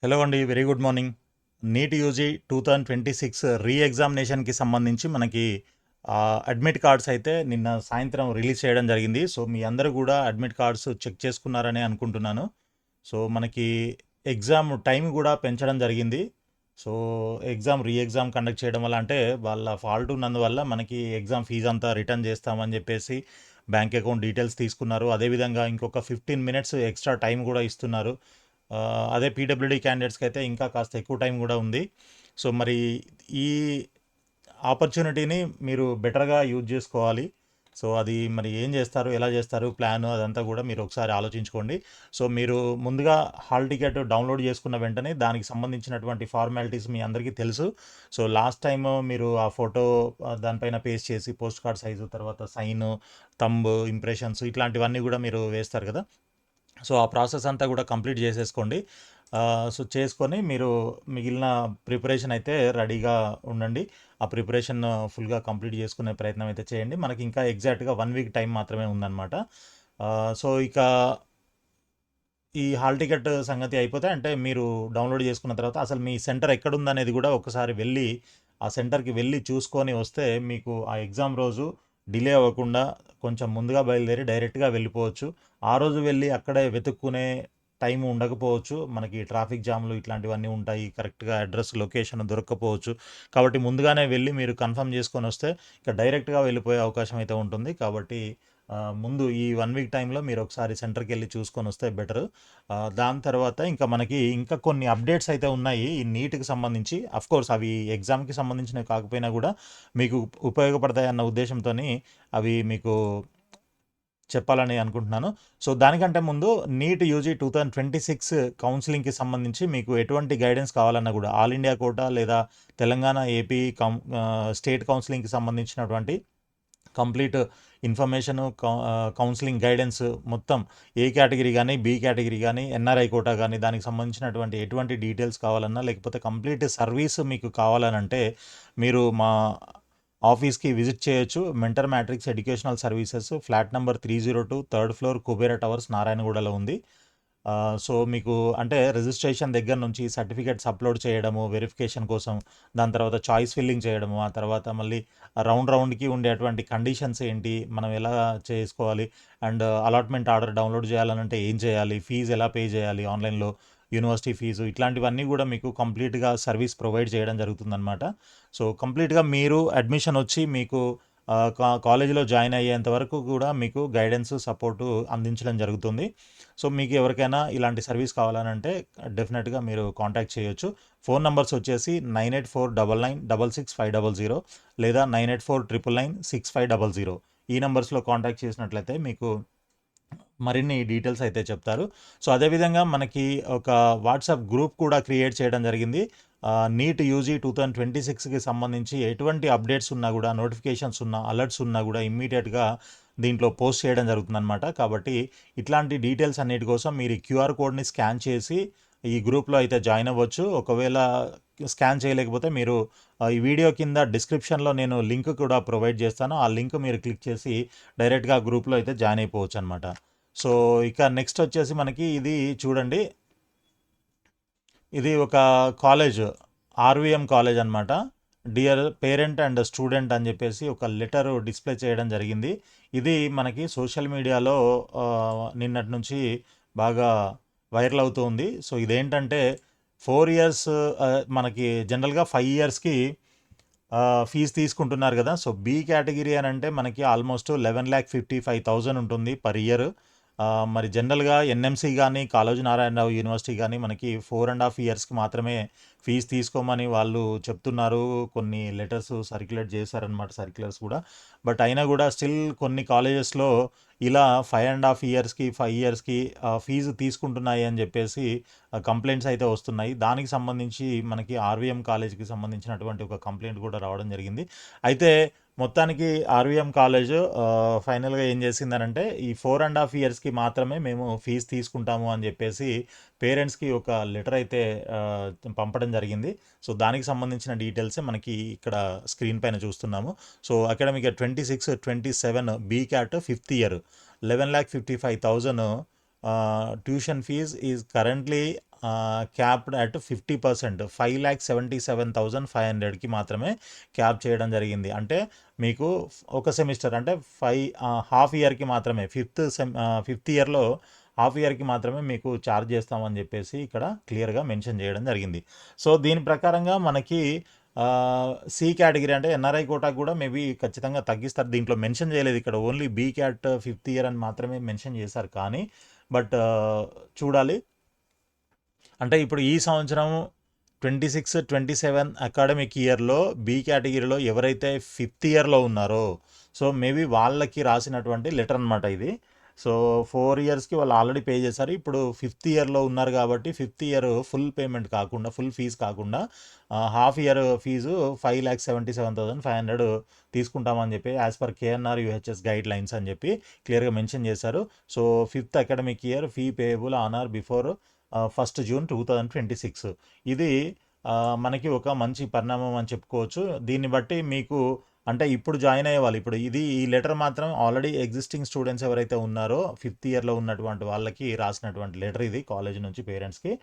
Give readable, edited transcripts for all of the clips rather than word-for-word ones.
Hello అండి. Very good morning. NEET UG 2026 రీ ఎగ్జామినేషన్‌కి సంబంధించి మనకి అడ్మిట్ కార్డ్స్ అయితే నిన్న సాయంత్రం రిలీజ్ చేయడం జరిగింది. సో, మీ అందరూ గూడా అడ్మిట్ కార్డ్స్ చెక్ చేసుకున్నారనే అనుకుంటున్నాను. సో, మనకి ఎగ్జామ్ టైం గూడా పెంచడం జరిగింది. సో, రీ ఎగ్జామ్ కండక్ట్ చేయడం వల్ల అంటే వాళ్ళ ఫాల్ట్ ఉన్నందువల్ల మనకి ఎగ్జామ్ ఫీజ్ అంతా రిటర్న్ చేస్తామని జెప్పేసి బ్యాంక్ అకౌంట్ డీటెయిల్స్ తీసుకున్నారు. అదేవిధంగా ఇంకొక 15 మినిట్స్ ఎక్స్‌ట్రా టైం గూడా ఇస్తున్నారు. అదే పీడబ్ల్యూడీ క్యాండిడేట్స్‌కి అయితే ఇంకా కాస్త ఎక్కువ టైం గూడా ఉంది. సో, మరి ఈ ఆపర్చునిటీని మీరు బెటర్‌గా యూజ్ జేసుకోవాలి. సో, అది మరి ఏం జేస్తారు? ఎలా జేస్తారు? ప్లాను అదంతా గూడా మీరు ఒకసారి ఆలోచించుకోండి. సో, మీరు ముందుగా హాల్ టికెట్ డౌన్‌లోడ్ జేసుకున్న వెంటనే దానికి సంబంధించినటువంటి ఫార్మాలిటీస్ మీ అందరికీ తెలుసు. సో, లాస్ట్ టైము మీరు ఆ ఫోటో దానిపైన పేస్ట్ చేసి పోస్ట్ కార్డ్ సైజు, తర్వాత సైను, థంబ్, ఇంప్రెషన్స్ ఇట్లాంటివన్నీ గూడా మీరు వేస్తారు గదా! సో, ఆ ప్రాసెస్ అంతా కూడా కంప్లీట్ చేసేసుకోండి. సో, చేసుకొని మీరు మిగిలిన ప్రిపరేషన్ అయితే రెడీగా ఉండండి. ఆ ప్రిపరేషన్ ఫుల్‌గా కంప్లీట్ చేసుకునే ప్రయత్నం అయితే చేయండి. మనకి ఇంకా ఎగ్జాక్ట్‌గా 1 వీక్ టైం మాత్రమే ఉందన్నమాట. సో, ఇక ఈ హాల్ టికెట్ సంగతి అయిపోతే అంటే మీరు డౌన్లోడ్ చేసుకున్న తర్వాత అసలు మీ సెంటర్ ఎక్కడుందనేది కూడా ఒకసారి వెళ్ళి ఆ సెంటర్‌కి వెళ్ళి చూసుకొని వస్తే మీకు ఆ ఎగ్జామ్ రోజు డిలే అవ్వకుండా కొంచెం ముందుగా బయలుదేరి డైరెక్ట్‌గా వెళ్ళిపోవచ్చు. ఆ రోజు వెళ్ళి అక్కడే వెతుక్కునే టైం ఉండకపోవచ్చు. మనకి ట్రాఫిక్ జామ్‌లు ఇట్లాంటివన్నీ ఉంటాయి. కరెక్ట్‌గా అడ్రెస్, లొకేషన్ దొరక్కపోవచ్చు. కాబట్టి ముందుగానే వెళ్ళి మీరు కన్ఫర్మ్ చేసుకొనొస్తే ఇక డైరెక్ట్‌గా వెళ్ళిపోయే అవకాశం అయితే ఉంటుంది. కాబట్టి ముందు ఈ 1 వీక్ టైంలో మీరు ఒకసారి సెంటర్‌కెళ్ళి చూసుకొనొస్తే బెటరు. దాని తర్వాత ఇంకా మనకి ఇంకా కొన్ని అప్డేట్స్ అయితే ఉన్నాయి ఈ నీట్‌కి సంబంధించి. అఫ్‌కోర్స్ అవి ఎగ్జామ్‌కి సంబంధించినవి కాకపోయినా గూడా మీకు ఉపయోగపడతాయన్న ఉద్దేశంతోని అవి మీకు చెప్పాలని అనుకుంటున్నాను. సో, దానికంటే ముందు నీట్ యూజీ 2026 కౌన్సెలింగ్‌కి సంబంధించి మీకు ఎటువంటి గైడెన్స్ కావాలన్నా గూడా ఆల్ ఇండియా కోటా లేదా తెలంగాణ, ఏపీ స్టేట్ కౌన్సెలింగ్‌కి సంబంధించినటువంటి కంప్లీట్ ఇన్ఫర్మేషను కౌన్సిలింగ్ గైడెన్స్ మొత్తం ఏ కేటగిరీ గానీ, బి కేటగిరీ గానీ, ఎన్ఆర్ఐ కోటా గానీ, దానికి సంబంధించినటువంటి ఎటువంటి డీటెయిల్స్ కావాలన్నా, లేకపోతే కంప్లీట్ సర్వీస్ మీకు కావాలనంటే, మీరు మా ఆఫీస్‌కి విజిట్ చేయొచ్చు. Mentor Matrix Educational Services flat number 302 third floor Kubera Towers నారాయణగూడలో ఉంది. సో, మీకు అంటే రిజిస్ట్రేషన్ దగ్గర నుంచి సర్టిఫికేట్స్ అప్‌లోడ్ చేయడము, వెరిఫికేషన్ కోసం, దాని తర్వాత చాయిస్ ఫిల్లింగ్ చేయడము, ఆ తర్వాత మళ్ళీ రౌండ్‌కి ఉండేటువంటి కండిషన్స్ ఏంటి? మనం ఎలా చేసుకోవాలి? అండ్ అలాట్‌మెంట్ ఆర్డర్ డౌన్‌లోడ్ చేయాలనంటే ఏం చేయాలి? ఫీజ్ ఎలా పే చేయాలి ఆన్‌లైన్‌లో? యూనివర్సిటీ ఫీజు ఇట్లాంటివన్నీ గూడా మీకు కంప్లీట్‌గా సర్వీస్ ప్రొవైడ్ చేయడం జరుగుతుందనమాట. సో, కంప్లీట్‌గా మీరు అడ్మిషన్ వచ్చి మీకు కాలేజీలో జాయిన్ అయ్యేంత వరకు కూడా మీకు గైడెన్స్, సపోర్టు అందించడం జరుగుతుంది. సో, మీకు ఎవరికైనా ఇలాంటి సర్వీస్ కావాలనంటే డెఫినెట్‌గా మీరు కాంటాక్ట్ చేయొచ్చు. ఫోన్ నంబర్స్ వచ్చేసి 9849966500 లేదా 9849965500 ఈ నంబర్స్‌లో కాంటాక్ట్ చేసినట్లయితే మీకు మరిన్ని డీటెయిల్స్ అయితే చెప్తారు. సో, అదేవిధంగా మనకి ఒక వాట్సాప్ గ్రూప్ కూడా క్రియేట్ చేయడం జరిగింది. నీట్ యూజీ 2026కి సంబంధించి ఎటువంటి అప్డేట్స్ ఉన్నా గూడా, నోటిఫికేషన్స్ ఉన్నా, అలర్ట్స్ ఉన్నా గూడా ఇమ్మీడియేట్‌గా దీంట్లో పోస్ట్ చేయడం జరుగుతుందనమాట. కాబట్టి ఇట్లాంటి డీటెయిల్స్ అన్నిటి కోసం మీరు ఈ క్యూఆర్ కోడ్‌ని స్కాన్ చేసి ఈ గ్రూప్‌లో అయితే జాయిన్ అవ్వచ్చు. ఒకవేళ స్కాన్ చేయలేకపోతే మీరు ఈ వీడియో కింద డిస్క్రిప్షన్‌లో నేను లింక్ కూడా ప్రొవైడ్ చేస్తాను. ఆ లింక్ మీరు క్లిక్ చేసి డైరెక్ట్‌గా ఆ గ్రూప్‌లో అయితే జాయిన్ అయిపోవచ్చనమాట. సో, ఇక నెక్స్ట్ వచ్చేసి మనకి ఇది చూడండి. ఇది ఒక కాలేజ్. ఆర్‌వీఎం కాలేజ్ అనమాట. డియర్ పేరెంట్ అండ్ స్టూడెంట్ అని చెప్పేసి ఒక లెటర్ డిస్‌ప్లే చేయడం జరిగింది. ఇది మనకి సోషల్ మీడియాలో నిన్నటి నుంచి బాగా వైరల్ అవుతూ ఉంది. సో, ఇదేంటంటే 4 ఇయర్స్ మనకి జనరల్‌గా 5 ఇయర్స్‌కి ఫీజ్ తీసుకుంటున్నారు గదా! సో, బి కేటగిరీ అనంటే మనకి ఆల్మోస్ట్ 11,55,000 ఉంటుంది పర్ ఇయర్. మరి జనరల్‌గా ఎన్ఎంసీ గాని, కాళోజీ నారాయణరావు యూనివర్సిటీ గాని మనకి 4 ½ ఇయర్స్‌కి మాత్రమే ఫీజ్ తీసుకోమని వాళ్ళు చెప్తున్నారు. కొన్ని లెటర్స్ సర్క్యులేట్ చేశారనమాట సర్క్యులర్స్ కూడా. బట్ అయినా గూడా స్టిల్ కొన్ని కాలేజెస్‌లో ఇలా 5 ½ ఇయర్స్‌కి, 5 ఇయర్స్‌కి ఫీజు తీసుకుంటున్నాయి అని జెప్పేసి కంప్లెయింట్స్ అయితే వస్తున్నాయి. దానికి సంబంధించి మనకి ఆర్‌వీఎం కాలేజ్‌కి సంబంధించినటువంటి ఒక కంప్లెయింట్ కూడా రావడం జరిగింది. అయితే మొత్తానికి ఆర్‌వీఎం కాలేజు ఫైనల్‌గా ఏం చేసిందనంటే ఈ 4 ½ ఇయర్స్‌కి మాత్రమే మేము ఫీజ్ తీసుకుంటాము అని చెప్పేసి పేరెంట్స్‌కి ఒక లెటర్ అయితే ఆహ్, పంపడం జరిగింది. సో, దానికి సంబంధించిన డీటెయిల్సే మనకి ఇక్కడ స్క్రీన్ పైన చూస్తున్నాము. సో, అకాడమిక్ ఇయర్ 26, 27 బీకాట్ fifth year 11,55,000 tuition fees is currently capped at 50%, 5,77,500కి మాత్రమే క్యాప్ చేయడం జరిగింది. అంటే మీకు ఒక సెమిస్టర్ అంటే హాఫ్ ఇయర్కి మాత్రమే, ఫిఫ్త్ ఇయర్లో హాఫ్ ఇయర్కి మాత్రమే మీకు ఛార్జ్ చేస్తామని చెప్పేసి ఇక్కడ క్లియర్గా మెన్షన్ చేయడం జరిగింది. సో దీని ప్రకారంగా మనకి సి కేటగిరీ అంటే ఎన్ఆర్ఐ కోటాకు కూడా మేబీ ఖచ్చితంగా తగ్గిస్తారు. దీంట్లో మెన్షన్ చేయలేదు, ఇక్కడ only be cat fifth year అని మాత్రమే మెన్షన్ చేశారు. కానీ బట్ చూడాలి. అంటే ఇప్పుడు ఈ సంవత్సరం 26-27 అకాడమిక్ ఇయర్లో బీ కేటగిరీలో ఎవరైతే ఫిఫ్త్ ఇయర్లో ఉన్నారో, సో మేబీ వాళ్ళకి రాసినటువంటి లెటర్ అనమాట ఇది. సో 4 ఇయర్స్కి వాళ్ళు ఆల్రెడీ పే చేశారు. ఇప్పుడు ఫిఫ్త్ ఇయర్లో ఉన్నారు కాబట్టి ఫిఫ్త్ ఇయర్ ఫుల్ పేమెంట్ కాకుండా, ఫుల్ ఫీజు కాకుండా హాఫ్ ఇయర్ ఫీజు 5,77,500 తీసుకుంటామని చెప్పి as per KNR UHS guide lines అని చెప్పి క్లియర్గా మెన్షన్ చేశారు. So fifth academic year fee payable on are before 1 June 2026. ఇది మనకి ఒక మంచి పరిణామం అని చెప్పుకోవచ్చు. దీన్ని బట్టి మీకు అంటే ఇప్పుడు జాయిన్ అయ్యే వాళ్ళు, ఇప్పుడు ఈ లెటర్ మాత్రం ఆల్రెడీ ఎగ్జిస్టింగ్ స్టూడెంట్స్ ఎవరైతే ఉన్నారో ఫిఫ్త్ ఇయర్లో ఉన్నటువంటి వాళ్ళకి రాసినటువంటి లెటర్ ఇది కాలేజ్ నుంచి పేరెంట్స్కి.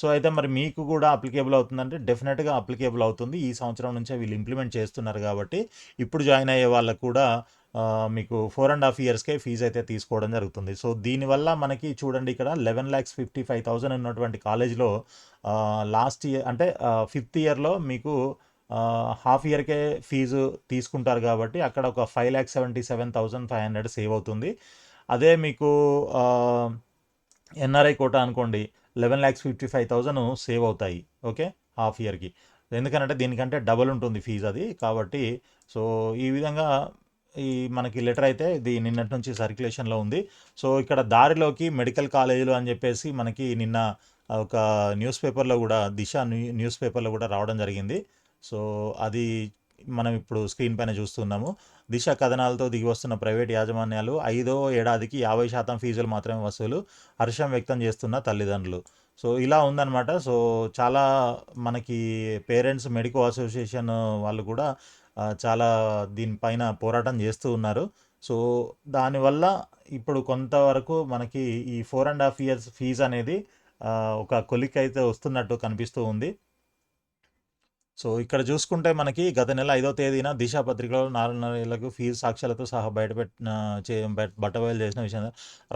సో అయితే మరి మీకు కూడా అప్లికేబుల్ అవుతుందంటే డెఫినెట్గా అప్లికేబుల్ అవుతుంది. ఈ సంవత్సరం నుంచే వీళ్ళు ఇంప్లిమెంట్ చేస్తున్నారు కాబట్టి ఇప్పుడు జాయిన్ అయ్యే వాళ్ళకు కూడా మీకు 4.5 ఇయర్స్కే ఫీజు అయితే తీసుకోవడం జరుగుతుంది. సో దీనివల్ల మనకి చూడండి ఇక్కడ 11,55,000 ఉన్నటువంటి కాలేజ్లో లాస్ట్ ఇయర్ అంటే ఫిఫ్త్ ఇయర్లో మీకు హాఫ్ ఇయర్కే ఫీజు తీసుకుంటారు కాబట్టి అక్కడ ఒక 5,77,500 సేవ్ అవుతుంది. అదే మీకు ఎన్ఆర్ఐ కోటా అనుకోండి 11,55,000 సేవ్ అవుతాయి. ఓకే, హాఫ్ ఇయర్కి. ఎందుకంటే దీనికంటే డబుల్ ఉంటుంది ఫీజు అది కాబట్టి. సో ఈ విధంగా ఈ మనకి లెటర్ అయితే ఇది నిన్నటి నుంచి సర్క్యులేషన్లో ఉంది. సో ఇక్కడ దారిలోకి మెడికల్ కాలేజీలు అని చెప్పేసి మనకి నిన్న ఒక న్యూస్ పేపర్లో కూడా, దిశ న్యూస్ పేపర్లో కూడా రావడం జరిగింది. సో అది మనం ఇప్పుడు స్క్రీన్ పైన చూస్తున్నాము. దిశ కథనాలతో దిగి వస్తున్న ప్రైవేట్ యాజమాన్యాలు 5వ ఏడాదికి 50% ఫీజులు మాత్రమే వసూలు, హర్షం వ్యక్తం చేస్తున్న తల్లిదండ్రులు. సో ఇలా ఉందన్నమాట. సో చాలా మనకి పేరెంట్స్ మెడికో అసోసియేషన్ వాళ్ళు కూడా చాలా దీనిపైన పోరాటం చేస్తూ ఉన్నారు. సో దానివల్ల ఇప్పుడు కొంతవరకు మనకి ఈ 4.5 ఇయర్స్ ఫీజు అనేది ఒక కొలిక్ అయితే వస్తున్నట్టు కనిపిస్తూ ఉంది. సో ఇక్కడ చూసుకుంటే మనకి గత నెల 5వ తేదీన దిశ పత్రికలో 4.5 ఏళ్లకు ఫీజు సాక్ష్యాలతో సహా బట్టబయలు చేసిన విషయం.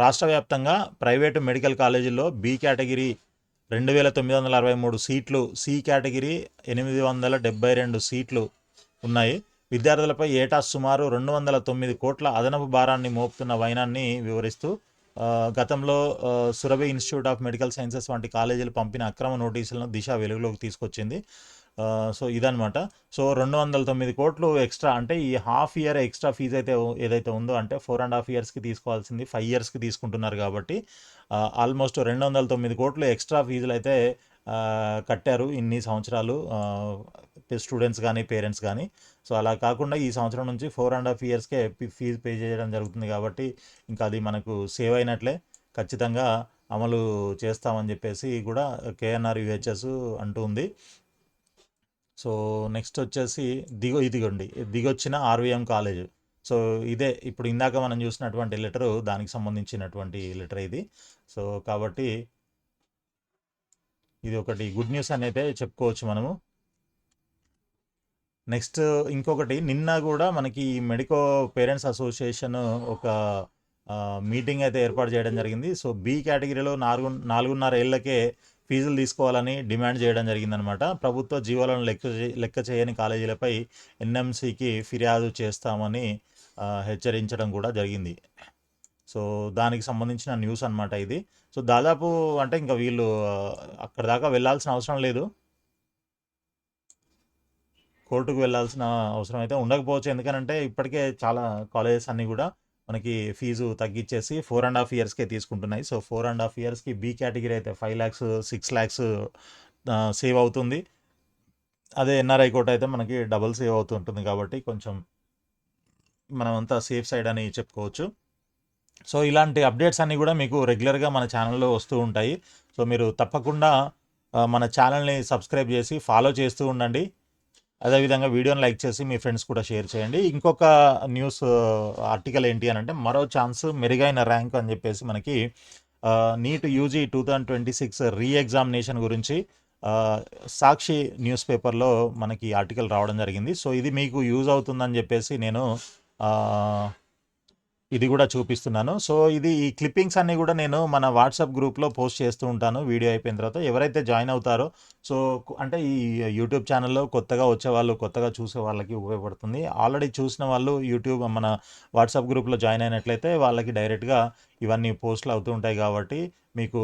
రాష్ట్ర వ్యాప్తంగా ప్రైవేటు మెడికల్ కాలేజీల్లో బి కేటగిరీ 2,963 సీట్లు, సి కేటగిరీ 872 సీట్లు ఉన్నాయి. విద్యార్థులపై ఏటా సుమారు 209 కోట్ల అదనపు భారాన్ని మోపుతున్న వైనాన్ని వివరిస్తూ గతంలో Surabhi institute of medical sciences వంటి కాలేజీలు పంపిన అక్రమ నోటీసులను దిశ వెలుగులోకి తీసుకొచ్చింది. సో ఇదనమాట. సో 209 కోట్లు ఎక్స్ట్రా, అంటే ఈ హాఫ్ ఇయర్ ఎక్స్ట్రా ఫీజు అయితే ఏదైతే ఉందో, అంటే 4.5 ఇయర్స్కి తీసుకోవాల్సింది 5 ఇయర్స్కి తీసుకుంటున్నారు కాబట్టి ఆల్మోస్ట్ 209 కోట్లు ఎక్స్ట్రా ఫీజులు అయితే కట్టారు ఇన్ని సంవత్సరాలు స్టూడెంట్స్ కానీ పేరెంట్స్ కానీ. సో అలా కాకుండా ఈ సంవత్సరం నుంచి 4.5 ఇయర్స్కే ఫీజు పే చేయడం జరుగుతుంది కాబట్టి ఇంకా అది మనకు సేవ్ అయినట్లే. ఖచ్చితంగా అమలు చేస్తామని చెప్పేసి కూడా కేఎన్ఆర్ యూహెచ్ఎస్ అంటూ ఉంది. సో నెక్స్ట్ వచ్చేసి ఇదిగోండి దిగొచ్చిన ఆర్వీఎం కాలేజ్. సో ఇదే ఇప్పుడు ఇందాక మనం చూసినటువంటి లెటరు, దానికి సంబంధించినటువంటి లెటర్ ఇది. సో కాబట్టి ఇది ఒకటి గుడ్ న్యూస్ అనేది చెప్పుకోవచ్చు మనము. నెక్స్ట్ ఇంకొకటి, నిన్న కూడా మనకి మెడికో పేరెంట్స్ అసోసియేషన్ ఒక మీటింగ్ అయితే ఏర్పాటు చేయడం జరిగింది. సో బి కేటగిరీలో 4.5 ఏళ్లకే ఫీజులు తీసుకోవాలని డిమాండ్ చేయడం జరిగిందనమాట. ప్రభుత్వ జీవోలను లెక్క చేయని కాలేజీలపై ఎన్ఎంసీకి ఫిర్యాదు చేస్తామని హెచ్చరించడం కూడా జరిగింది. సో దానికి సంబంధించిన న్యూస్ అనమాట ఇది. సో దాదాపు అంటే ఇంకా వీళ్ళు అక్కడ దాకా వెళ్ళాల్సిన అవసరం లేదు, కోర్టుకు వెళ్ళాల్సిన అవసరం అయితే ఉండకపోవచ్చు. ఎందుకంటే ఇప్పటికే చాలా కాలేజెస్ అన్నీ కూడా మనకి ఫీజు తగ్గించేసి 4.5 ఇయర్స్కే తీసుకుంటున్నాయి. సో 4.5 ఇయర్స్కి బి కేటగిరీ అయితే 5 lakhs 6 lakhs సేవ్ అవుతుంది. అదే ఎన్ఆర్ఐ కోట అయితే మనకి డబుల్ సేవ్ అవుతుంటుంది కాబట్టి కొంచెం మనమంతా సేఫ్ సైడ్ అని చెప్పుకోవచ్చు. సో ఇలాంటి అప్డేట్స్ అన్నీ కూడా మీకు రెగ్యులర్గా మన ఛానల్లో వస్తూ ఉంటాయి. సో మీరు తప్పకుండా మన ఛానల్ని సబ్స్క్రైబ్ చేసి ఫాలో చేస్తూ ఉండండి. అదేవిధంగా వీడియోని లైక్ చేసి మీ ఫ్రెండ్స్ కూడా షేర్ చేయండి. ఇంకొక న్యూస్ ఆర్టికల్ ఏంటి అని అంటే, మరో ఛాన్స్ మెరుగైన ర్యాంక్ అని చెప్పేసి మనకి నీట్ యూజీ 2026 రీ ఎగ్జామినేషన్ గురించి సాక్షి న్యూస్ పేపర్లో మనకి ఆర్టికల్ రావడం జరిగింది. సో ఇది మీకు యూజ్ అవుతుందని చెప్పేసి నేను ఆ, ఇది కూడా చూపిస్తున్నాను. సో ఇది ఈ క్లిప్పింగ్స్ అన్నీ కూడా నేను మన వాట్సాప్ గ్రూప్లో పోస్ట్ చేస్తూ ఉంటాను వీడియో అయిపోయిన తర్వాత. ఎవరైతే జాయిన్ అవుతారో సో అంటే ఈ యూట్యూబ్ ఛానల్లో కొత్తగా వచ్చే వాళ్ళు, కొత్తగా చూసే వాళ్ళకి ఉపయోగపడుతుంది. ఆల్రెడీ చూసిన వాళ్ళు యూట్యూబ్ మన వాట్సాప్ గ్రూప్లో జాయిన్ అయినట్లయితే వాళ్ళకి డైరెక్ట్గా ఇవన్నీ పోస్టులు అవుతూ ఉంటాయి కాబట్టి మీకు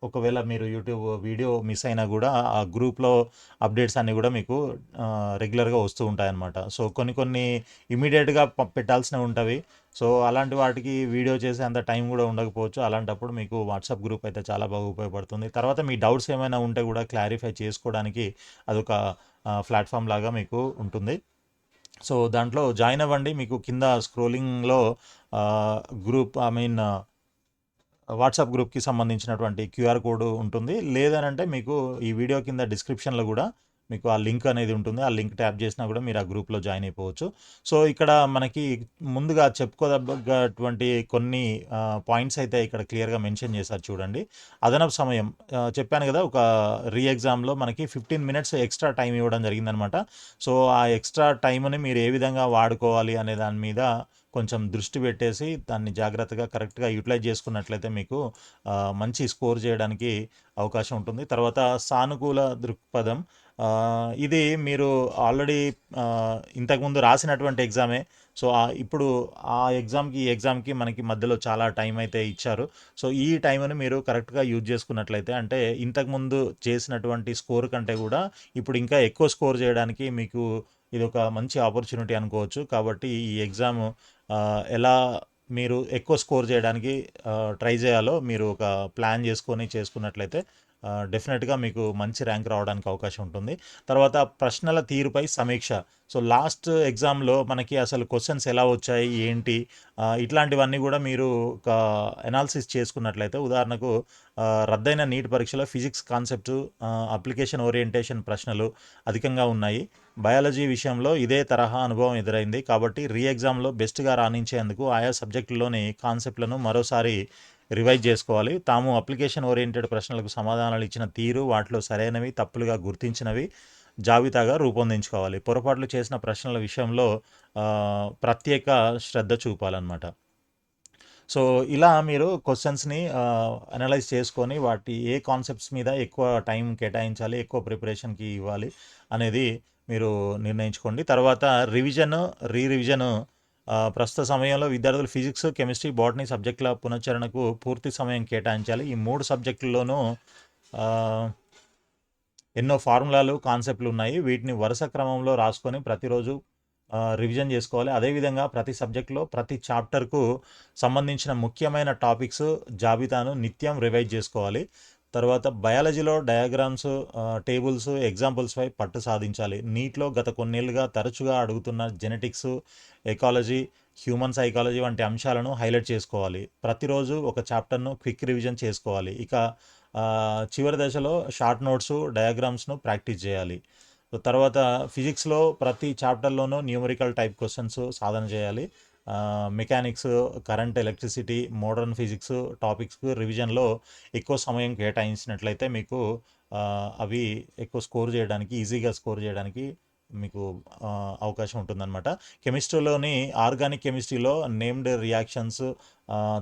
ఒకవేళ మీరు యూట్యూబ్ వీడియో మిస్ అయినా కూడా ఆ గ్రూప్లో అప్డేట్స్ అన్నీ కూడా మీకు రెగ్యులర్గా వస్తూ ఉంటాయన్నమాట. సో కొన్ని కొన్ని ఇమీడియట్గా పెట్టాల్సినవి ఉంటవి. సో అలాంటి వాటికి వీడియో చేసే అంత టైం కూడా ఉండకపోవచ్చు. అలాంటప్పుడు మీకు వాట్సాప్ గ్రూప్ అయితే చాలా బాగా ఉపయోగపడుతుంది. తర్వాత మీ డౌట్స్ ఏమైనా ఉంటే కూడా క్లారిఫై చేసుకోవడానికి అదొక ప్లాట్ఫామ్ లాగా మీకు ఉంటుంది. సో దాంట్లో జాయిన్ అవ్వండి. మీకు కింద స్క్రోలింగ్లో గ్రూప్ ఐ మీన్ వాట్సాప్ గ్రూప్కి సంబంధించినటువంటి క్యూఆర్ కోడ్ ఉంటుంది. లేదనంటే మీకు ఈ వీడియో కింద డిస్క్రిప్షన్లో కూడా మీకు ఆ లింక్ అనేది ఉంటుంది. ఆ లింక్ ట్యాప్ చేసినా కూడా మీరు ఆ గ్రూప్లో జాయిన్ అయిపోవచ్చు. సో ఇక్కడ మనకి ముందుగా చెప్పుకోదగ్గటువంటి కొన్ని పాయింట్స్ అయితే ఇక్కడ క్లియర్గా మెన్షన్ చేశారు చూడండి. అదనపు సమయం చెప్పాను కదా, ఒక రీ ఎగ్జామ్లో మనకి 15 మినిట్స్ ఎక్స్ట్రా టైం ఇవ్వడం జరిగిందనమాట. సో ఆ ఎక్స్ట్రా టైంని మీరు ఏ విధంగా వాడుకోవాలి అనే దాని మీద కొంచెం దృష్టి పెట్టేసి దాన్ని జాగ్రత్తగా కరెక్ట్గా యూటిలైజ్ చేసుకున్నట్లయితే మీకు మంచి స్కోర్ చేయడానికి అవకాశం ఉంటుంది. తర్వాత సానుకూల దృక్పథం, ఇది మీరు ఆల్రెడీ ఇంతకుముందు రాసినటువంటి ఎగ్జామే. సో ఇప్పుడు ఆ ఎగ్జామ్కి ఈ ఎగ్జామ్కి మనకి మధ్యలో చాలా టైం అయితే ఇచ్చారు. సో ఈ టైంని మీరు కరెక్ట్గా యూజ్ చేసుకున్నట్లయితే అంటే ఇంతకుముందు చేసినటువంటి స్కోర్ కంటే కూడా ఇప్పుడు ఇంకా ఎక్కువ స్కోర్ చేయడానికి మీకు ఇది ఒక మంచి ఆపర్చునిటీ అనుకోవచ్చు. కాబట్టి ఈ ఎగ్జామ్ ఎలా మీరు ఎక్కువ స్కోర్ చేయడానికి ట్రై చేయాలో మీరు ఒక ప్లాన్ చేసుకున్నట్లయితే డెఫినెట్గా మీకు మంచి ర్యాంక్ రావడానికి అవకాశం ఉంటుంది. తర్వాత ప్రశ్నల తీరుపై సమీక్ష. సో లాస్ట్ ఎగ్జామ్లో మనకి అసలు క్వశ్చన్స్ ఎలా వచ్చాయి ఏంటి, ఇట్లాంటివన్నీ కూడా మీరు ఒక ఎనాలిసిస్ చేసుకున్నట్లయితే, ఉదాహరణకు రద్దయిన నీట్ పరీక్షలో ఫిజిక్స్ కాన్సెప్ట్, అప్లికేషన్ ఓరియంటేషన్ ప్రశ్నలు అధికంగా ఉన్నాయి. బయాలజీ విషయంలో ఇదే తరహా అనుభవం ఎదురైంది. కాబట్టి రీ ఎగ్జామ్లో బెస్ట్గా రాణించేందుకు ఆయా సబ్జెక్టుల్లోని కాన్సెప్ట్లను మరోసారి రివైజ్ చేసుకోవాలి. తాము అప్లికేషన్ ఓరియంటెడ్ ప్రశ్నలకు సమాధానాలు ఇచ్చిన తీరు, వాటిలో సరైనవి తప్పులుగా గుర్తించినవి జాబితాగా రూపొందించుకోవాలి. పొరపాట్లు చేసిన ప్రశ్నల విషయంలో ప్రత్యేక శ్రద్ధ చూపాలన్నమాట. సో ఇలా మీరు క్వశ్చన్స్ని అనలైజ్ చేసుకొని వాటి ఏ కాన్సెప్ట్స్ మీద ఎక్కువ టైం కేటాయించాలి, ఎక్కువ ప్రిపరేషన్కి ఇవ్వాలి అనేది మీరు నిర్ణయించుకోండి. తర్వాత రివిజన్. ప్రస్తుత సమయంలో విద్యార్థులు ఫిజిక్స్, కెమిస్ట్రీ, బాటనీ సబ్జెక్టుల పునశ్చరణకు పూర్తి సమయం కేటాయించాలి. ఈ 3 సబ్జెక్టుల్లోనూ ఎన్నో ఫార్ములాలు, కాన్సెప్ట్లు ఉన్నాయి. వీటిని వరుస క్రమంలో రాసుకొని ప్రతిరోజు రివిజన్ చేసుకోవాలి. అదేవిధంగా ప్రతి సబ్జెక్టులో ప్రతి చాప్టర్కు సంబంధించిన ముఖ్యమైన టాపిక్స్ జాబితాను నిత్యం రివైజ్ చేసుకోవాలి. తర్వాత బయాలజీలో డయాగ్రామ్స్, టేబుల్స్, ఎగ్జాంపుల్స్పై పట్టు సాధించాలి. నీట్లో గత కొన్నేళ్లుగా తరచుగా అడుగుతున్న జెనెటిక్స్, ఎకాలజీ, హ్యూమన్ సైకాలజీ వంటి అంశాలను హైలైట్ చేసుకోవాలి. ప్రతిరోజు ఒక చాప్టర్ను క్విక్ రివిజన్ చేసుకోవాలి. ఇక చివరి దశలో షార్ట్ నోట్స్, డయాగ్రామ్స్ను ప్రాక్టీస్ చేయాలి. తర్వాత ఫిజిక్స్లో ప్రతి చాప్టర్లోనూ న్యూమరికల్ టైప్ క్వశ్చన్స్ సాధన చేయాలి. Mechanics, current, electricity, modern physics టాపిక్స్కు రివిజన్లో ఎక్కువ సమయం కేటాయించినట్లయితే మీకు అవి ఎక్కువ స్కోర్ చేయడానికి, ఈజీగా స్కోర్ చేయడానికి మీకు అవకాశం ఉంటుందన్నమాట. కెమిస్ట్రీలోని ఆర్గానిక్ కెమిస్ట్రీలో నేమ్డ్ రియాక్షన్స్,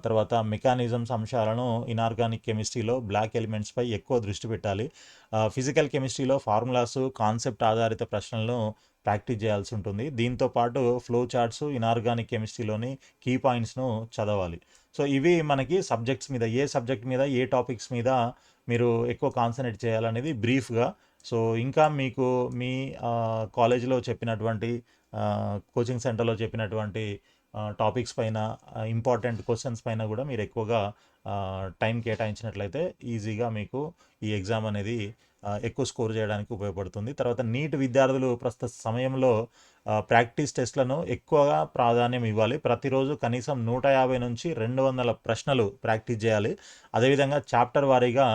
తర్వాత మెకానిజమ్స్ అంశాలను, ఇనార్గానిక్ కెమిస్ట్రీలో బ్లాక్ ఎలిమెంట్స్పై ఎక్కువ దృష్టి పెట్టాలి. ఫిజికల్ కెమిస్ట్రీలో ఫార్ములాస్, కాన్సెప్ట్ ఆధారిత ప్రశ్నలను ప్రాక్టీస్ చేయాల్సి ఉంటుంది. దీంతో పాటు ఫ్లో చార్ట్స్, ఇనార్గానిక్ కెమిస్ట్రీలోని కీ పాయింట్స్ను చదవాలి. సో ఇవి మనకి సబ్జెక్ట్స్ మీద, ఏ సబ్జెక్ట్ మీద, ఏ టాపిక్స్ మీద మీరు ఎక్కువ కాన్సన్ట్రేట్ చేయాలనేది బ్రీఫ్గా. సో ఇంకా మీకు మీ కాలేజీలో చెప్పినటువంటి, కోచింగ్ సెంటర్లో చెప్పినటువంటి టాపిక్స్ పైన, ఇంపార్టెంట్ క్వశ్చన్స్ పైన కూడా మీరు ఎక్కువగా టైం కేటాయించినట్లయితే ఈజీగా మీకు ఈ ఎగ్జామ్ అనేది ఎక్కువ స్కోర్ చేయడానికి ఉపయోగపడుతుంది. తర్వాత నీట్ విద్యార్థులు ప్రస్తుత సమయంలో ప్రాక్టీస్ టెస్ట్లను ఎక్కువగా ప్రాధాన్యం ఇవ్వాలి. ప్రతిరోజు కనీసం 150 నుంచి 200 ప్రశ్నలు ప్రాక్టీస్ చేయాలి. అదేవిధంగా చాప్టర్ వారీగా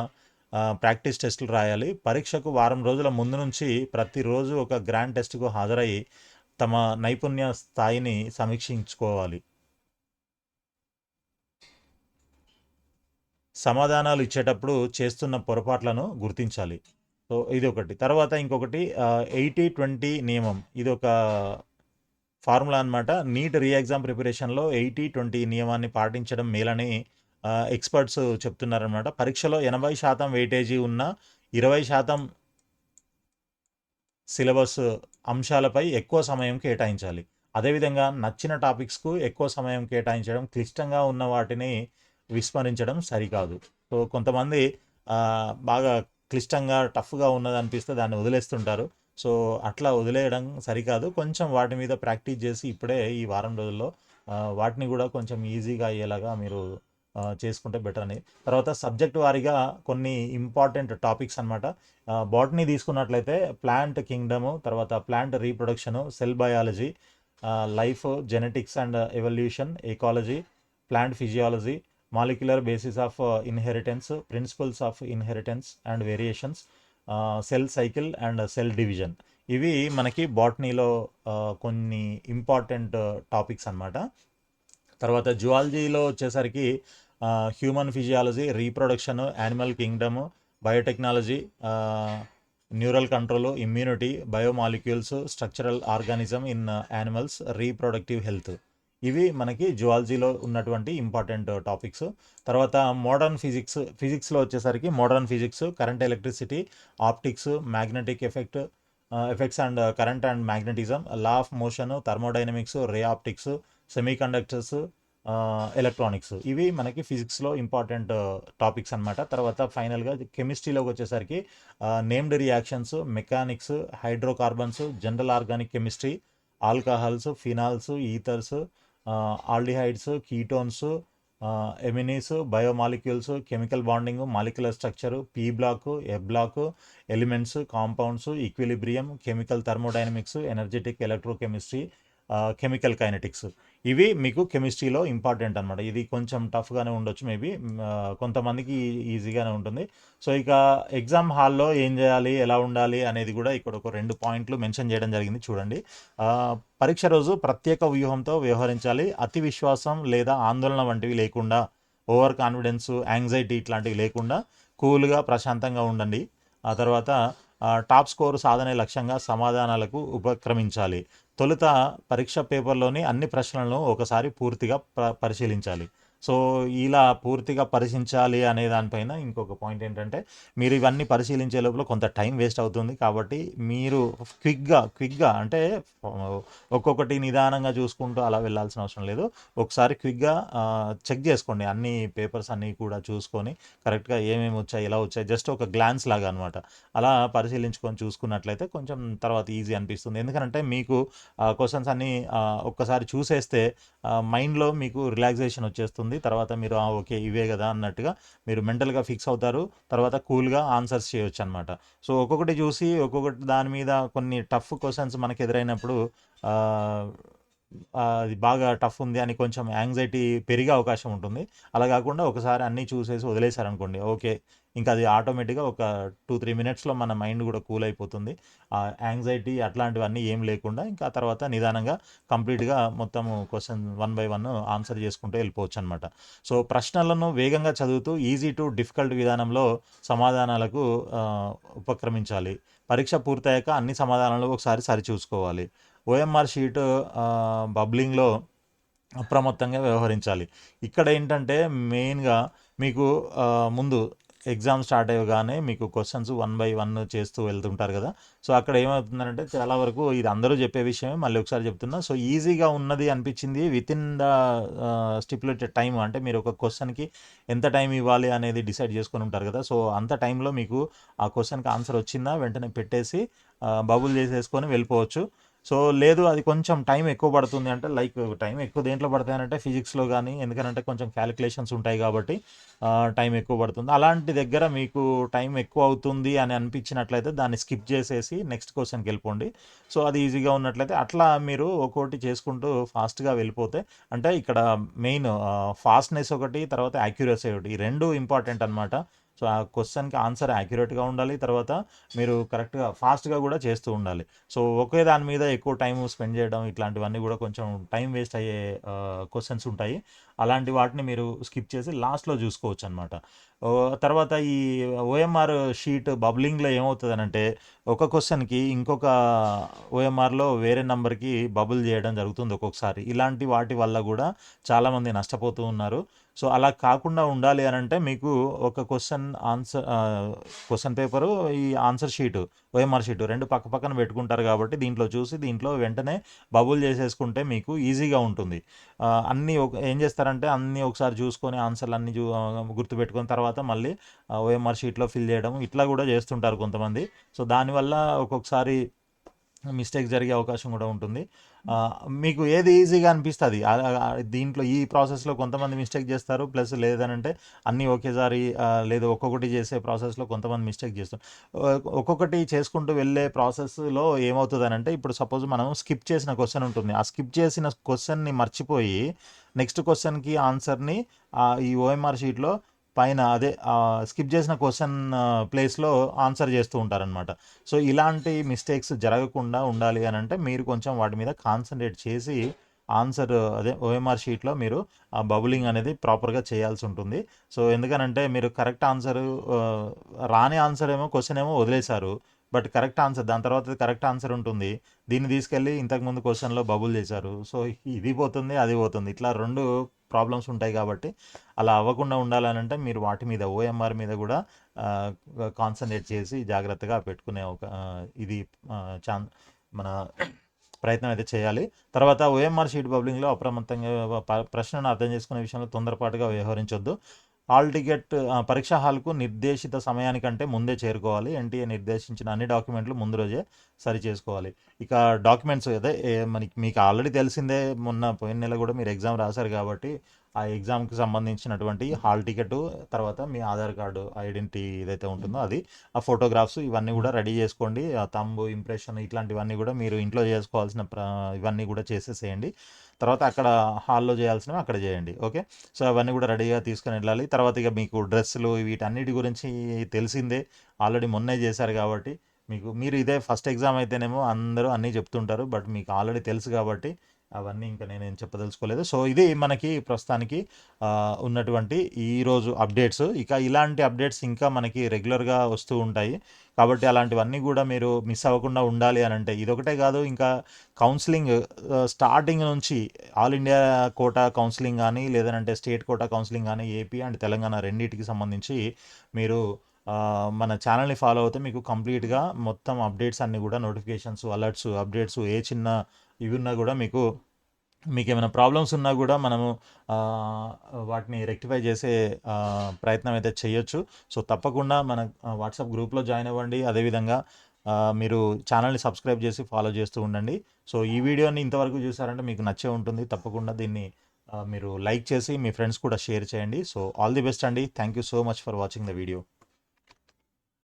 ప్రాక్టీస్ టెస్టులు రాయాలి. పరీక్షకు వారం రోజుల ముందు నుంచి ప్రతిరోజు ఒక గ్రాండ్ టెస్ట్కు హాజరై తమ నైపుణ్య స్థాయిని సమీక్షించుకోవాలి. సమాధానాలు ఇచ్చేటప్పుడు చేస్తున్న పొరపాట్లను గుర్తించాలి. సో, ఇది ఒకటి. తర్వాత ఇంకొకటి 80-20 నియమం. ఇదొక ఫార్ములా అనమాట. నీట్ రీ ఎగ్జామ్ ప్రిపరేషన్‌లో 80-20 నియమాన్ని పాటించడం మేలని ఎక్స్‌పర్ట్స్ చెప్తున్నారనమాట. పరీక్షలో 80% వెయిటేజీ ఉన్న 20% సిలబస్ అంశాలపై ఎక్కువ సమయం కేటాయించాలి. అదేవిధంగా నచ్చిన టాపిక్స్‌కు ఎక్కువ సమయం కేటాయించడం, క్లిష్టంగా ఉన్న వాటిని విస్మరించడం సరికాదు. సో, కొంతమంది బాగా క్లిష్టంగా, టఫ్‌గా ఉన్నదనిపిస్తే దాన్ని వదిలేస్తుంటారు. సో, అట్లా వదిలేయడం సరికాదు. కొంచెం వాటి మీద ప్రాక్టీస్ చేసి ఇప్పుడే ఈ వారం రోజుల్లో వాటిని కూడా కొంచెం ఈజీగా అయ్యేలాగా మీరు చేసుకుంటే బెటర్ అని. తర్వాత సబ్జెక్ట్ వారీగా కొన్ని ఇంపార్టెంట్ టాపిక్స్ అనమాట. బాటనీ తీసుకున్నట్లయితే ప్లాంట్ కింగ్డము, తర్వాత plant reproduction, cell biology, life, genetics and evolution, ecology, plant physiology, molecular basis of inheritance, principles of inheritance and variations, cell cycle and cell division. ఇవి మనకి బాటనీలో కొన్ని important topics అనమాట. తర్వాత జువాలజీలో వచ్చేసరికి human physiology, reproduction, animal Kingdom, biotechnology, neural control, immunity, biomolecules, structural organism in animals, reproductive health. ఇవి మనకి జువాలజీలో ఉన్నటువంటి important topics. తర్వాత మోడర్న్ ఫిజిక్స్లో వచ్చేసరికి modern physics, current electricity, optics, magnetic effects and current and magnetism, law of motion, thermodynamics, ray optics, semiconductors, electronics. ఇవి మనకి ఫిజిక్స్లో important topics అనమాట. తర్వాత ఫైనల్గా కెమిస్ట్రీలోకి వచ్చేసరికి named reactions, mechanics, hydrocarbons, general organic chemistry, alcohols, phenols, ethers, aldehydes, ketones, amines, biomolecules, chemical bonding, molecular structure, p block, f block, elements, compounds, equilibrium, chemical thermodynamics, energetic electrochemistry, chemical kinetics. ఇవి మీకు కెమిస్ట్రీలో important అనమాట. ఇది కొంచెం టఫ్గానే ఉండొచ్చు maybe, కొంతమందికి ఈజీగానే ఉంటుంది. సో, ఇక ఎగ్జామ్ హాల్లో ఏం చేయాలి, ఎలా ఉండాలి అనేది కూడా ఇక్కడ ఒక 2 పాయింట్లు మెన్షన్ చేయడం జరిగింది, చూడండి. పరీక్ష రోజు ప్రత్యేక వ్యూహంతో వ్యవహరించాలి. అతి విశ్వాసం లేదా ఆందోళన వంటివి లేకుండా, ఓవర్ కాన్ఫిడెన్స్, యాంగ్జైటీ ఇట్లాంటివి లేకుండా కూల్గా, ప్రశాంతంగా ఉండండి. ఆ తర్వాత టాప్ స్కోర్ సాధనే లక్ష్యంగా సమాధానాలకు ఉపక్రమించాలి. తొలుత పరీక్ష పేపర్లోని అన్ని ప్రశ్నలను ఒకసారి పూర్తిగా పరిశీలించాలి. సో, ఇలా పూర్తిగా పరిశీలించాలి అనే దానిపైన ఇంకొక పాయింట్ ఏంటంటే, మీరు ఇవన్నీ పరిశీలించే లోపల కొంత టైం వేస్ట్ అవుతుంది. కాబట్టి మీరు క్విక్గా అంటే ఒక్కొక్కటి నిదానంగా చూసుకుంటూ అలా వెళ్ళాల్సిన అవసరం లేదు. ఒకసారి క్విక్గా చెక్ చేసుకోండి. అన్ని పేపర్స్ అన్నీ కూడా చూసుకొని కరెక్ట్గా ఏమేమి వచ్చాయి, ఎలా వచ్చాయి, జస్ట్ ఒక గ్లాన్స్ లాగా అనమాట. అలా పరిశీలించుకొని చూసుకున్నట్లయితే కొంచెం తర్వాత ఈజీ అనిపిస్తుంది. ఎందుకంటే మీకు క్వశ్చన్స్ అన్నీ ఒక్కసారి చూసేస్తే మైండ్లో మీకు రిలాక్సేషన్ వచ్చేస్తుంది. తర్వాత మీరు ఓకే ఇవే కదా అన్నట్టుగా మీరు మెంటల్గా ఫిక్స్ అవుతారు. తర్వాత కూల్గా ఆన్సర్స్ చేయొచ్చు అనమాట. సో, ఒక్కొక్కటి చూసి ఒక్కొక్కటి దాని మీద కొన్ని టఫ్ క్వశ్చన్స్ మనకు ఎదురైనప్పుడు అది బాగా టఫ్ ఉంది అని కొంచెం యాంగ్జైటీ పెరిగే అవకాశం ఉంటుంది. అలా కాకుండా ఒకసారి అన్నీ చూసేసి వదిలేశారనుకోండి, ఓకే, ఇంకా అది ఆటోమేటిక్గా ఒక 2-3 మినిట్స్లో మన మైండ్ కూడా కూల్ అయిపోతుంది. యాంగ్జైటీ అట్లాంటివన్నీ ఏం లేకుండా ఇంకా తర్వాత నిదానంగా కంప్లీట్గా మొత్తం క్వశ్చన్ 1 బై 1 ఆన్సర్ చేసుకుంటూ వెళ్ళిపోవచ్చు అనమాట. సో, ప్రశ్నలను వేగంగా చదువుతూ ఈజీ టు డిఫికల్ట్ విధానంలో సమాధానాలకు ఉపక్రమించాలి. పరీక్ష పూర్తయ్యాక అన్ని సమాధానాలు ఒకసారి సరిచూసుకోవాలి. ఓఎంఆర్ షీట్ బబ్లింగ్లో అప్రమత్తంగా వ్యవహరించాలి. ఇక్కడ ఏంటంటే మెయిన్గా మీకు ముందు ఎగ్జామ్ స్టార్ట్ అయ్యగానే మీకు క్వశ్చన్స్ 1 బై 1 చేస్తూ వెళ్తుంటారు కదా. సో, అక్కడ ఏమవుతుందంటే చాలా వరకు ఇది అందరూ చెప్పే విషయమే, మళ్ళీ ఒకసారి చెప్తున్నా. సో, ఈజీగా ఉన్నది అనిపించింది వితిన్ ద స్టిపులేటెడ్ టైం. అంటే మీరు ఒక క్వశ్చన్కి ఎంత టైం ఇవ్వాలి అనేది డిసైడ్ చేసుకొని ఉంటారు కదా. సో, అంత టైంలో మీకు ఆ క్వశ్చన్కి ఆన్సర్ వచ్చిందా వెంటనే పెట్టేసి బబుల్ చేసేసుకొని వెళ్ళిపోవచ్చు. సో, లేదు అది కొంచెం టైం ఎక్కువ పడుతుంది అంటే, లైక్ టైం ఎక్కువ దేంట్లో పడతాయనంటే ఫిజిక్స్లో కానీ, ఎందుకనంటే కొంచెం క్యాలిక్యులేషన్స్ ఉంటాయి కాబట్టి టైం ఎక్కువ పడుతుంది. అలాంటి దగ్గర మీకు టైం ఎక్కువ అవుతుంది అని అనిపించినట్లయితే దాన్ని స్కిప్ చేసేసి నెక్స్ట్ క్వశ్చన్కి వెళ్ళిపోండి. సో, అది ఈజీగా ఉన్నట్లయితే అట్లా మీరు ఒక్కోటి చేసుకుంటూ ఫాస్ట్గా వెళ్ళిపోతే, అంటే ఇక్కడ మెయిన్ ఫాస్ట్నెస్ ఒకటి, తర్వాత యాక్యురసీ ఒకటి, ఈ రెండు ఇంపార్టెంట్ అనమాట. సో, ఆ క్వశ్చన్కి ఆన్సర్ యాక్యురేట్గా ఉండాలి. తర్వాత మీరు కరెక్ట్గా ఫాస్ట్గా కూడా చేస్తూ ఉండాలి. సో, ఒకే దాని మీద ఎక్కువ టైం స్పెండ్ చేయడం ఇట్లాంటివన్నీ కూడా కొంచెం టైం వేస్ట్ అయ్యే క్వశ్చన్స్ ఉంటాయి. అలాంటి వాటిని మీరు స్కిప్ చేసి లాస్ట్‌లో చూసుకోవచ్చు అనమాట. తర్వాత ఈ ఓఎంఆర్ షీట్ బబ్లింగ్‌లో ఏమవుతదనంటే, ఒక క్వెషన్‌కి ఇంకొక ఓఎంఆర్‌లో వేరే నంబర్‌కి బబుల్ చేయడం జరుగుతుంది ఒక్కొక్కసారి. ఇలాంటి వాటి వల్ల గూడా చాలామంది నష్టపోతూ ఉన్నారు. సో, అలా కాకుండా ఉండాలి అనంటే మీకు ఒక క్వెషన్ పేపరు, ఈ ఆన్సర్ షీటు, ఓఎంఆర్ షీటు 2 పక్క పక్కన పెట్టుకుంటారు కాబట్టి దీంట్లో చూసి దీంట్లో వెంటనే బబుల్ చేసేసుకుంటే మీకు ఈజీగా ఉంటుంది. అన్నీ ఏం చేస్తారంటే అన్నీ ఒకసారి చూసుకొని ఆన్సర్‌లన్నీ గుర్తుపెట్టుకొని తర్వాత మళ్ళీ ఓఎంఆర్ షీట్‌లో ఫిల్ చేయడం ఇట్లా కూడా చేస్తుంటారు కొంతమంది. సో, దానివల్ల ఒక్కొక్కసారి మిస్టేక్ జరిగే అవకాశం కూడా ఉంటుంది. మీకు ఏది ఈజీగా అనిపిస్తది. దీంట్లో ఈ ప్రాసెస్‌లో కొంతమంది మిస్టేక్ చేస్తారు. ప్లస్ లేదనంటే అన్నీ ఒకేసారి లేదు ఒక్కొక్కటి చేసే ప్రాసెస్‌లో కొంతమంది మిస్టేక్ చేస్తారు. ఒక్కొక్కటి చేసుకుంటూ వెళ్ళే ప్రాసెస్‌లో ఏమవుతదనంటే, ఇప్పుడు సపోజ్ మనం స్కిప్ చేసిన క్వెషన్ ఉంటుంది. ఆ స్కిప్ చేసిన క్వెషన్‌ని మర్చిపోయి నెక్స్ట్ క్వెషన్‌కి ఆన్సర్‌ని ఈ ఓఎంఆర్ షీట్‌లో పైన అదే స్కిప్ చేసిన క్వెషన్ ప్లేస్‌లో ఆన్సర్ చేస్తూ ఉంటారనమాట. సో, ఇలాంటి మిస్టేక్స్ జరగకుండా ఉండాలి అనంటే మీరు కొంచెం వాటి మీద కాన్సంట్రేట్ చేసి ఆన్సర్ అదే ఓఎంఆర్ షీట్‌లో మీరు ఆ బబులింగ్ అనేది ప్రాపర్‌గా చేయాల్సుంటుంది. సో, ఎందుకనంటే మీరు కరెక్ట్ ఆన్సరు రాని ఆన్సర్ ఏమో క్వెషన్ ఏమో వదిలేశారు. బట్ కరెక్ట్ ఆన్సర్ దాని తర్వాత కరెక్ట్ ఆన్సర్ ఉంటుంది. దీన్ని తీసుకెళ్ళి ఇంతకుముందు క్వెషన్‌లో బబుల్ చేశారు. సో, ఇది పోతుంది, అది పోతుంది. ఇట్లా 2 ప్రాబ్లమ్స్ ఉంటాయి కాబట్టి అలా అవ్వకుండా ఉండాలనంటే మీరు వాటి మీద ఓఎంఆర్ మీద గూడా ఆహ్, కాన్సంట్రేట్ చేసి జాగ్రత్తగా పెట్టుకునే ఇది ఆహ్, చాన్ మన ప్రయత్నం అయితే చేయాలి. తర్వాత ఓఎంఆర్ షీట్ బబ్లింగ్‌లో అప్రమత్తంగా ప్రశ్నను అర్థం చేసుకునే విషయంలో తొందరపాటుగా వ్యవహరించొద్దు. పరీక్షా హాల్‌కు నిర్దేశిత సమయానికంటే ముందే చేరుకోవాలి. ఎన్‌టీఏ నిర్దేశించిన అన్ని డాక్యుమెంట్లు ముందు రోజే సరిచేసుకోవాలి. ఇక డాక్యుమెంట్స్ అదే మీకు ఆల్రెడీ తెలిసిందే, మొన్న పోయిన నెల గూడా మీరు ఎగ్జామ్ రాసారు కాబట్టి, ఆ ఎగ్జామ్‌కి సంబంధించినటువంటి హాల్ టికెటు, తర్వాత మీ ఆధార్ కార్డు ఐడెంటిటీ ఏదైతే ఉంటుందో అది, ఆ ఫోటోగ్రాఫ్స్ ఇవన్నీ గూడా రెడీ చేసుకోండి. ఆ థంబ్ ఇంప్రెషన్ ఇట్లాంటివన్నీ గూడా మీరు ఇంట్లో చేసుకోవాల్సిన ఇవన్నీ గూడా చేసేసేయండి. తర్వాత అక్కడ హాల్‌లో చేయాల్సినవి అక్కడ చేయండి. ఓకే. సో, అవన్నీ గూడా రెడీగా తీసుకొని వెళ్ళాలి. తర్వాత ఇక మీకు డ్రెస్సులు వీటన్నిటి గురించి తెలిసిందే. ఆల్రెడీ మొన్నే చేశారు కాబట్టి మీరు ఇదే ఫస్ట్ ఎగ్జామ్ అయితేనేమో అందరూ అన్నీ చెప్తుంటారు. బట్ మీకు ఆల్రెడీ తెలుసు కాబట్టి అవన్నీ ఇంకా నేనేం చెప్పదలుచుకోలేదు. సో, ఇది మనకి ప్రస్తుతానికి ఉన్నటువంటి ఈరోజు అప్డేట్స్. ఇక ఇలాంటి అప్డేట్స్ ఇంకా మనకి రెగ్యులర్‌గా వస్తూ ఉంటాయి. కాబట్టి అలాంటివన్నీ గూడా మీరు మిస్ అవ్వకుండా ఉండాలి అనంటే ఇదొకటే కాదు, ఇంకా కౌన్సెలింగ్ స్టార్టింగ్ నుంచి ఆల్ ఇండియా కోటా కౌన్సెలింగ్ గానీ, లేదనంటే స్టేట్ కోటా కౌన్సెలింగ్ గానీ, ఏపీ అండ్ తెలంగాణ రెండిటికి సంబంధించి మీరు మన ఛానల్‌ని ఫాలో అవుతే మీకు కంప్లీట్‌గా మొత్తం అప్డేట్స్ అన్నీ గూడా నోటిఫికేషన్స్, అలర్ట్స్, అప్డేట్స్ ఏ చిన్న ఇవి ఉన్నా గూడా మీకేమైనా ప్రాబ్లమ్స్ ఉన్నా గూడా మనము ఆహ్, వాటిని రెక్టిఫై చేసే ప్రయత్నం అయితే చేయొచ్చు. సో, తప్పకుండా మన వాట్సాప్ గ్రూప్‌లో జాయిన్ అవ్వండి. అదేవిధంగా మీరు ఛానల్‌ని సబ్స్క్రైబ్ చేసి ఫాలో చేస్తూ ఉండండి. సో, ఈ వీడియోని ఇంతవరకు చూసారంటే మీకు నచ్చే ఉంటుంది. తప్పకుండా దీన్ని మీరు లైక్ చేసి మీ ఫ్రెండ్స్ కూడా షేర్ చేయండి. సో, ఆల్ ది బెస్ట్ అండి. Thank you so much for watching the video.